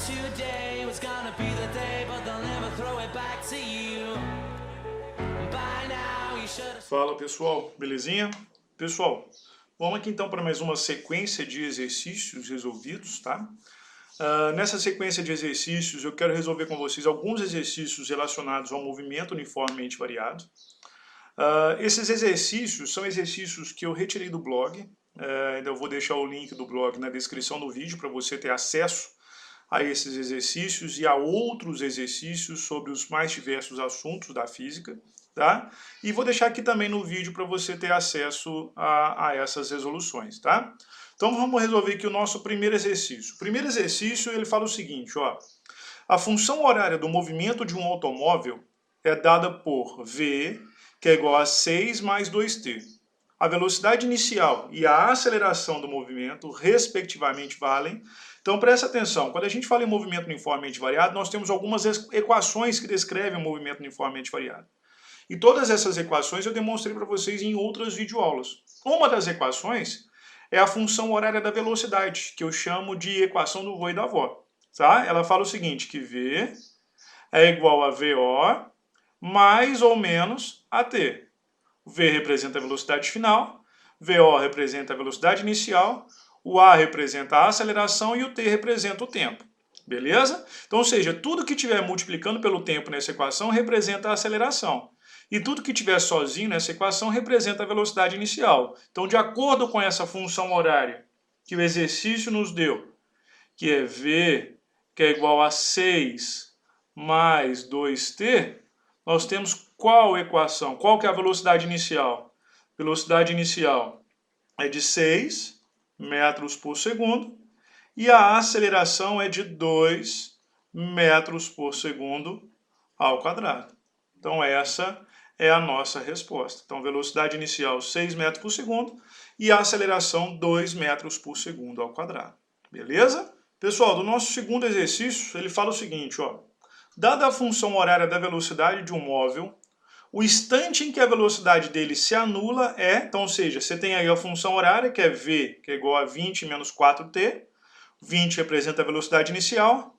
today was gonna be the day, but they'll never throw it back to you. By now you should. Fala pessoal, belezinha? Pessoal, vamos aqui então para mais uma sequência de exercícios resolvidos, tá? Nessa sequência de exercícios eu quero resolver com vocês alguns exercícios relacionados ao movimento uniformemente variado. Esses exercícios são exercícios que eu retirei do blog, eu vou deixar o link do blog na descrição do vídeo para você ter acesso a esses exercícios e a outros exercícios sobre os mais diversos assuntos da física, tá? E vou deixar aqui também no vídeo para você ter acesso a essas resoluções, tá? Então vamos resolver aqui o nosso primeiro exercício. O primeiro exercício ele fala o seguinte, ó. A função horária do movimento de um automóvel é dada por V, que é igual a 6 mais 2t. A velocidade inicial e a aceleração do movimento, respectivamente, valem. Então presta atenção, quando a gente fala em movimento uniformemente variado, nós temos algumas equações que descrevem o movimento uniformemente variado. E todas essas equações eu demonstrei para vocês em outras videoaulas. Uma das equações é a função horária da velocidade, que eu chamo de equação do vô e da avó. Tá? Ela fala o seguinte, que V é igual a VO mais ou menos AT. V representa a velocidade final, VO representa a velocidade inicial, o A representa a aceleração e o T representa o tempo. Beleza? Então, ou seja, tudo que estiver multiplicando pelo tempo nessa equação representa a aceleração. E tudo que estiver sozinho nessa equação representa a velocidade inicial. Então, de acordo com essa função horária que o exercício nos deu, que é V, que é igual a 6 mais 2t, nós temos qual equação? Qual que é a velocidade inicial? Velocidade inicial é de 6 metros por segundo e a aceleração é de 2 metros por segundo ao quadrado. Então essa é a nossa resposta. Então velocidade inicial 6 metros por segundo e a aceleração 2 metros por segundo ao quadrado. Beleza? Pessoal, do nosso segundo exercício, ele fala o seguinte, ó. Dada a função horária da velocidade de um móvel, o instante em que a velocidade dele se anula é, então, ou seja, você tem aí a função horária, que é V, que é igual a 20 menos 4t. 20 representa a velocidade inicial,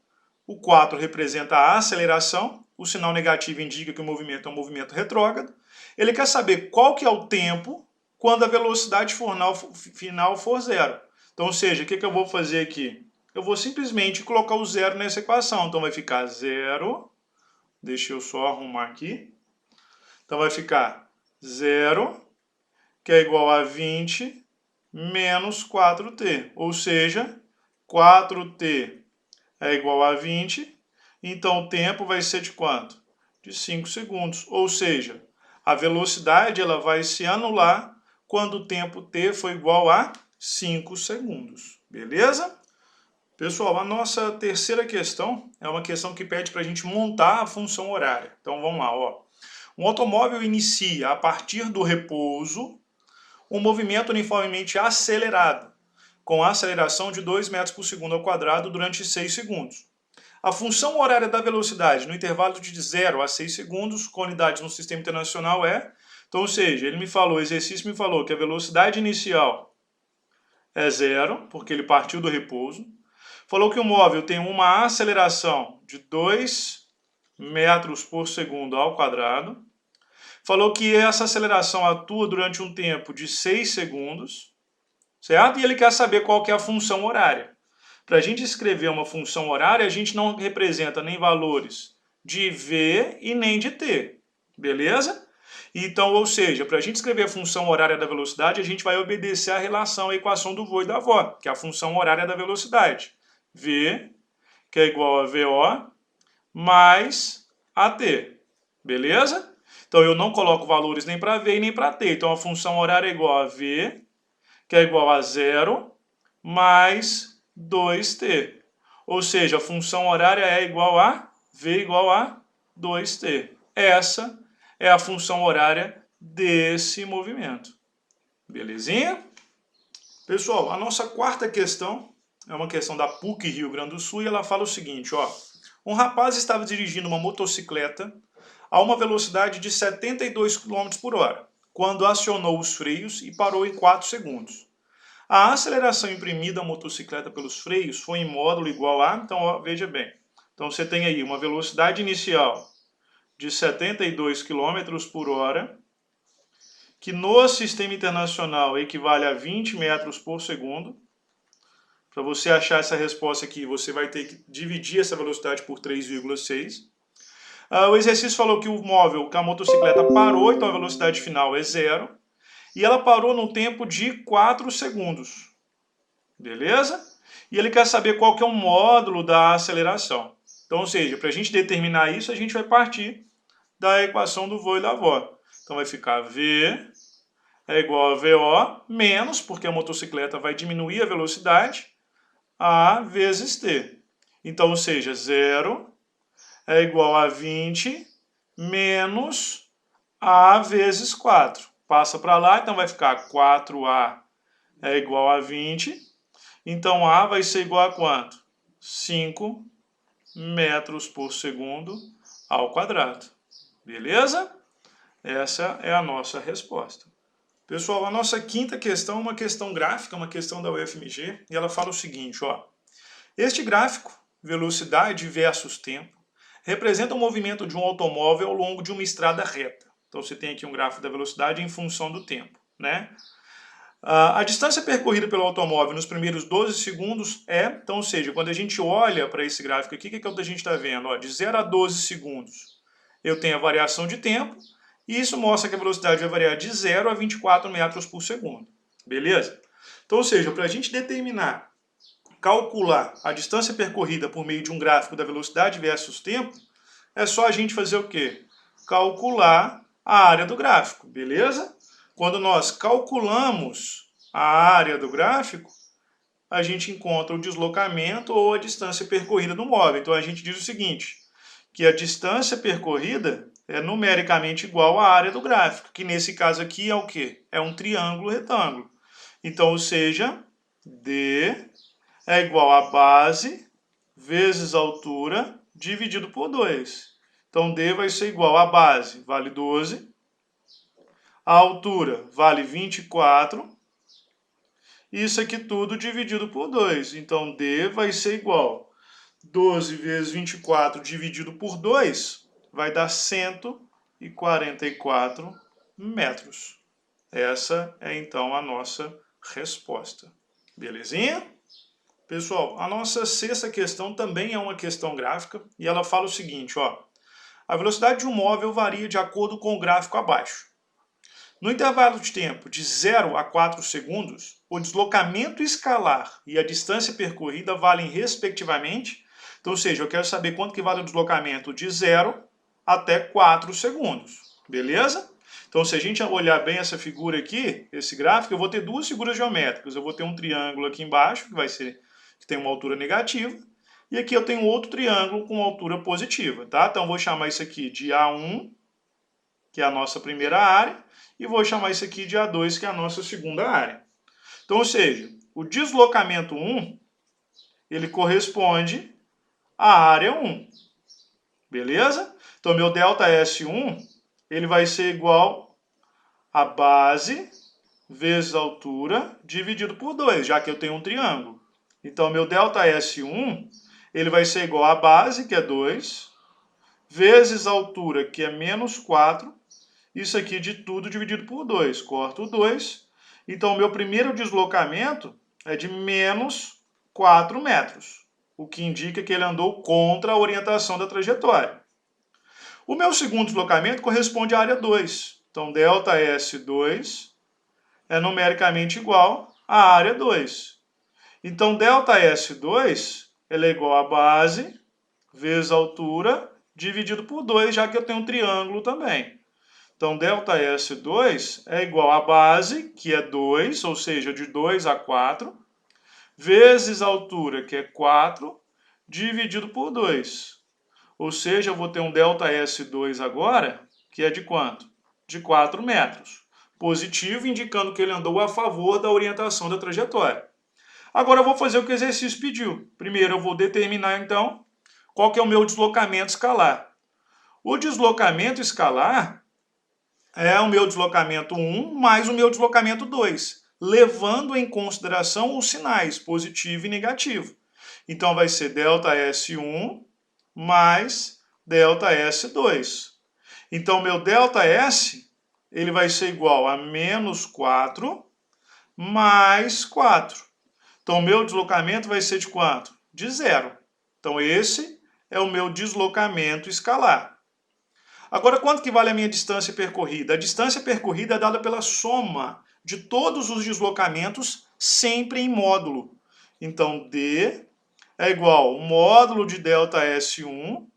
o 4 representa a aceleração, o sinal negativo indica que o movimento é um movimento retrógrado. Ele quer saber qual que é o tempo quando a velocidade final for zero. Então, ou seja, o que eu vou fazer aqui? Eu vou simplesmente colocar o zero nessa equação. Então vai ficar zero, deixa eu só arrumar aqui. Então vai ficar 0, que é igual a 20, menos 4t. Ou seja, 4t é igual a 20, então o tempo vai ser de quanto? De 5 segundos. Ou seja, a velocidade ela vai se anular quando o tempo t for igual a 5 segundos. Beleza? Pessoal, a nossa terceira questão é uma questão que pede para a gente montar a função horária. Então vamos lá, ó. Um automóvel inicia a partir do repouso um movimento uniformemente acelerado, com a aceleração de 2 metros por segundo ao quadrado durante 6 segundos. A função horária da velocidade no intervalo de 0 a 6 segundos, com unidades no sistema internacional é... Então, ou seja, ele me falou, o exercício me falou que a velocidade inicial é 0, porque ele partiu do repouso. Falou que o móvel tem uma aceleração de 2 metros por segundo ao quadrado. Falou que essa aceleração atua durante um tempo de 6 segundos, certo? E ele quer saber qual que é a função horária. Para a gente escrever uma função horária, a gente não representa nem valores de V e nem de T, beleza? Então, ou seja, para a gente escrever a função horária da velocidade, a gente vai obedecer a relação, a equação do vô e da avó, que é a função horária da velocidade. V, que é igual a VO, mais AT, beleza? Então eu não coloco valores nem para V e nem para T. Então a função horária é igual a V, que é igual a 0, mais 2t. Ou seja, a função horária é igual a V igual a 2t. Essa é a função horária desse movimento. Belezinha? Pessoal, a nossa quarta questão é uma questão da PUC Rio Grande do Sul e ela fala o seguinte, ó. Um rapaz estava dirigindo uma motocicleta a uma velocidade de 72 km por hora, quando acionou os freios e parou em 4 segundos. A aceleração imprimida à motocicleta pelos freios foi em módulo igual a... Então, ó, veja bem. Então, você tem aí uma velocidade inicial de 72 km por hora, que no sistema internacional equivale a 20 metros por segundo. Para você achar essa resposta aqui, você vai ter que dividir essa velocidade por 3,6. O exercício falou que o móvel, que a motocicleta parou, então a velocidade final é 0. E ela parou no tempo de 4 segundos. Beleza? E ele quer saber qual que é o módulo da aceleração. Então, ou seja, para a gente determinar isso, a gente vai partir da equação do vô e da avó. Então vai ficar V é igual a VO menos, porque a motocicleta vai diminuir a velocidade, A vezes T. Então, ou seja, 0 é igual a 20 menos A vezes 4. Passa para lá, então vai ficar 4A é igual a 20. Então, A vai ser igual a quanto? 5 metros por segundo ao quadrado. Beleza? Essa é a nossa resposta. Pessoal, a nossa quinta questão é uma questão gráfica, uma questão da UFMG, e ela fala o seguinte, ó. Este gráfico, velocidade versus tempo, representa o movimento de um automóvel ao longo de uma estrada reta. Então você tem aqui um gráfico da velocidade em função do tempo, né? A distância percorrida pelo automóvel nos primeiros 12 segundos é, então, ou seja, quando a gente olha para esse gráfico aqui, o que a gente está vendo? Ó, de 0 a 12 segundos eu tenho a variação de tempo, e isso mostra que a velocidade vai variar de 0 a 24 metros por segundo. Beleza? Então, ou seja, para a gente determinar, calcular a distância percorrida por meio de um gráfico da velocidade versus tempo, é só a gente fazer o quê? Calcular a área do gráfico, beleza? Quando nós calculamos a área do gráfico, a gente encontra o deslocamento ou a distância percorrida no móvel. Então a gente diz o seguinte, que a distância percorrida é numericamente igual à área do gráfico, que nesse caso aqui é o quê? É um triângulo retângulo. Então, ou seja, D é igual a base vezes a altura dividido por 2. Então, D vai ser igual a base, vale 12. A altura vale 24. Isso aqui tudo dividido por 2. Então, D vai ser igual a 12 vezes 24 dividido por 2 vai dar 144 metros. Essa é, então, a nossa resposta. Belezinha? Pessoal, a nossa sexta questão também é uma questão gráfica e ela fala o seguinte, ó. A velocidade de um móvel varia de acordo com o gráfico abaixo. No intervalo de tempo de 0 a 4 segundos, o deslocamento escalar e a distância percorrida valem respectivamente. Então, ou seja, eu quero saber quanto que vale o deslocamento de 0 até 4 segundos. Beleza? Então, se a gente olhar bem essa figura aqui, esse gráfico, eu vou ter duas figuras geométricas. Eu vou ter um triângulo aqui embaixo, que tem uma altura negativa, e aqui eu tenho outro triângulo com uma altura positiva, tá? Então, eu vou chamar isso aqui de A1, que é a nossa primeira área, e vou chamar isso aqui de A2, que é a nossa segunda área. Então, ou seja, o deslocamento 1, ele corresponde à área 1. Beleza? Então, meu delta S1, ele vai ser igual a base vezes a altura dividido por 2, já que eu tenho um triângulo. Então, meu delta S1, ele vai ser igual a base, que é 2, vezes a altura, que é menos 4, isso aqui de tudo dividido por 2. Corto o 2. Então, o meu primeiro deslocamento é de menos 4 metros, o que indica que ele andou contra a orientação da trajetória. O meu segundo deslocamento corresponde à área 2. Então, delta S2 é numericamente igual à área 2. Então, delta S2 ele é igual a base vezes a altura dividido por 2, já que eu tenho um triângulo também. Então, delta S2 é igual a base, que é 2, ou seja, de 2 a 4, vezes a altura, que é 4, dividido por 2. Ou seja, eu vou ter um delta S2 agora, que é de quanto? De 4 metros. Positivo, indicando que ele andou a favor da orientação da trajetória. Agora eu vou fazer o que o exercício pediu. Primeiro eu vou determinar, então, qual que é o meu deslocamento escalar. O deslocamento escalar é o meu deslocamento 1 mais o meu deslocamento 2. levando em consideração os sinais positivo e negativo. Então vai ser ΔS1 mais ΔS2. Então meu ΔS ele vai ser igual a menos 4 mais 4. Então, o meu deslocamento vai ser de quanto? De 0. Então, esse é o meu deslocamento escalar. Agora, quanto que vale a minha distância percorrida? A distância percorrida é dada pela soma de todos os deslocamentos, sempre em módulo. Então, D é igual ao módulo de ΔS1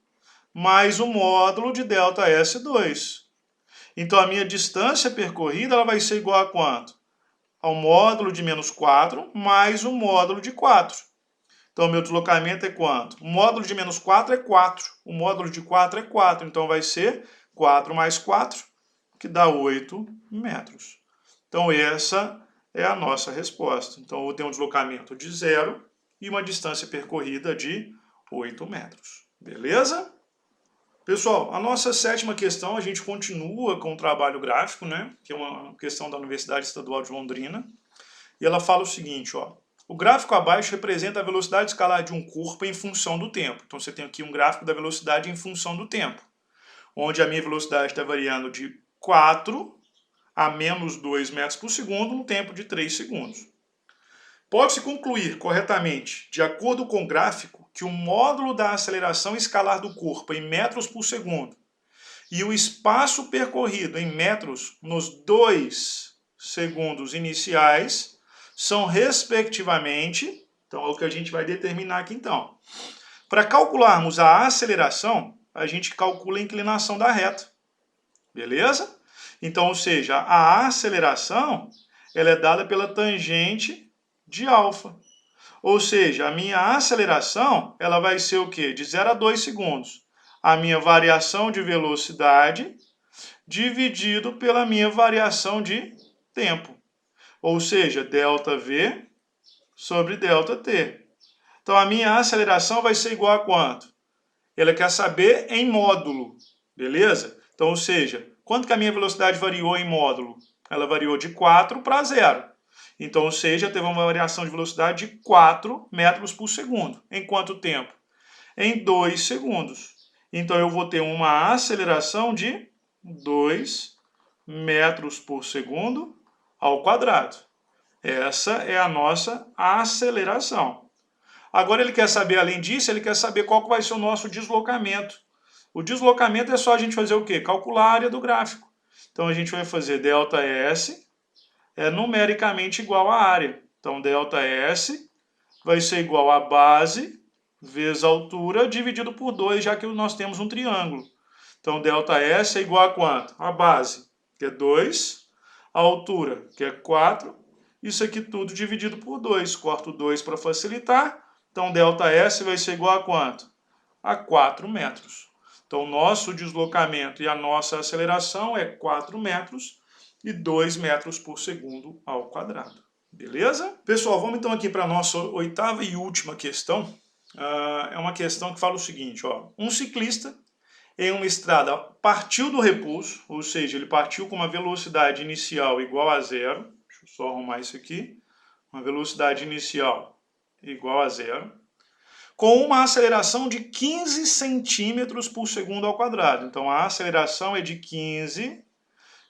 mais o módulo de ΔS2. Então, a minha distância percorrida ela vai ser igual a quanto? Ao módulo de menos 4 mais o módulo de 4. Então, meu deslocamento é quanto? O módulo de menos 4 é 4. O módulo de 4 é 4. Então, vai ser 4 mais 4, que dá 8 metros. Então, essa é a nossa resposta. Então, eu vou ter um deslocamento de 0 e uma distância percorrida de 8 metros. Beleza? Pessoal, a nossa 7ª questão, a gente continua com o trabalho gráfico, né? Que é uma questão da Universidade Estadual de Londrina. E ela fala o seguinte, ó. O gráfico abaixo representa a velocidade escalar de um corpo em função do tempo. Então, você tem aqui um gráfico da velocidade em função do tempo, onde a minha velocidade está variando de 4 a menos 2 metros por segundo, no tempo de 3 segundos. Pode-se concluir corretamente, de acordo com o gráfico, que o módulo da aceleração escalar do corpo em metros por segundo e o espaço percorrido em metros nos 2 segundos iniciais são, respectivamente, então é o que a gente vai determinar aqui então. Para calcularmos a aceleração, a gente calcula a inclinação da reta. Beleza? Então, ou seja, a aceleração ela é dada pela tangente de alfa. Ou seja, a minha aceleração ela vai ser o quê? De 0 a 2 segundos. A minha variação de velocidade dividido pela minha variação de tempo. Ou seja, ΔV sobre ΔT. Então, a minha aceleração vai ser igual a quanto? Ela quer saber em módulo, beleza? Então, ou seja, quanto que a minha velocidade variou em módulo? Ela variou de 4 para 0. Então, ou seja, teve uma variação de velocidade de 4 metros por segundo. Em quanto tempo? Em 2 segundos. Então, eu vou ter uma aceleração de 2 metros por segundo ao quadrado. Essa é a nossa aceleração. Agora ele quer saber, além disso, ele quer saber qual que vai ser o nosso deslocamento. O deslocamento é só a gente fazer o quê? Calcular a área do gráfico. Então a gente vai fazer ΔS é numericamente igual à área. Então ΔS vai ser igual a base vezes a altura dividido por 2, já que nós temos um triângulo. Então ΔS é igual a quanto? A base, que é 2, a altura, que é 4, isso aqui tudo dividido por 2. Corto 2 para facilitar. Então, ΔS vai ser igual a quanto? A 4 metros. Então, o nosso deslocamento e a nossa aceleração é 4 metros e 2 metros por segundo ao quadrado. Beleza? Pessoal, vamos então aqui para a nossa 8ª e última questão. É uma questão que fala o seguinte, ó. Um ciclista em uma estrada partiu do repouso, ou seja, ele partiu com uma velocidade inicial igual a 0. Deixa eu só arrumar isso aqui. Uma velocidade inicial igual a 0. Com uma aceleração de 15 centímetros por segundo ao quadrado. Então, a aceleração é de 15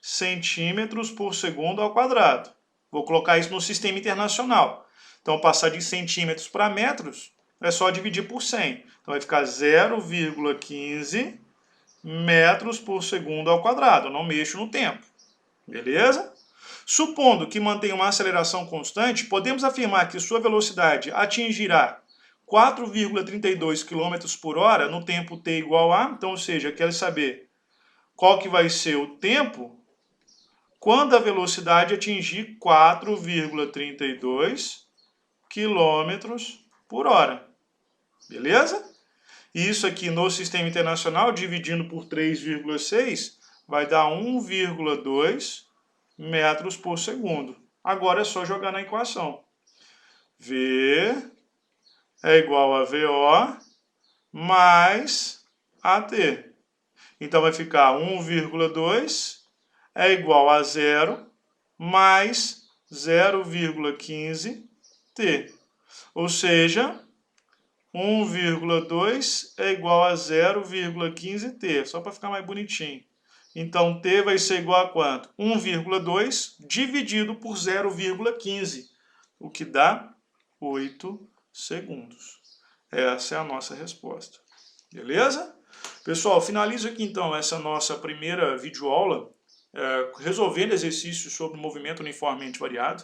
centímetros por segundo ao quadrado. Vou colocar isso no sistema internacional. Então, passar de centímetros para metros é só dividir por 100. Então, vai ficar 0,15 metros por segundo ao quadrado. Eu não mexo no tempo. Beleza? Supondo que mantenha uma aceleração constante, podemos afirmar que sua velocidade atingirá 4,32 km por hora no tempo t igual a... Então, ou seja, quer saber qual que vai ser o tempo quando a velocidade atingir 4,32 km por hora. Beleza? Isso aqui no sistema internacional, dividindo por 3,6, vai dar 1,2 metros por segundo. Agora é só jogar na equação. V é igual a VO mais AT. Então vai ficar 1,2 é igual a 0 mais 0,15t. Ou seja, 1,2 é igual a 0,15t, só para ficar mais bonitinho. Então, t vai ser igual a quanto? 1,2 dividido por 0,15, o que dá 8 segundos. Essa é a nossa resposta. Beleza? Pessoal, finalizo aqui então essa nossa primeira videoaula, resolvendo exercícios sobre movimento uniformemente variado.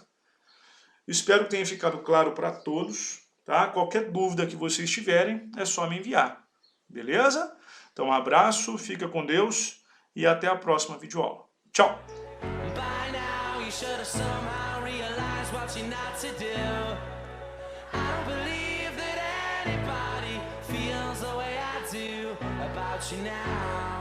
Espero que tenha ficado claro para todos. Tá? Qualquer dúvida que vocês tiverem, é só me enviar. Beleza? Então, um abraço, fica com Deus e até a próxima videoaula. Tchau! By now you should have somehow realized what you're not to do. I don't believe that anybody feels the way I do about you now.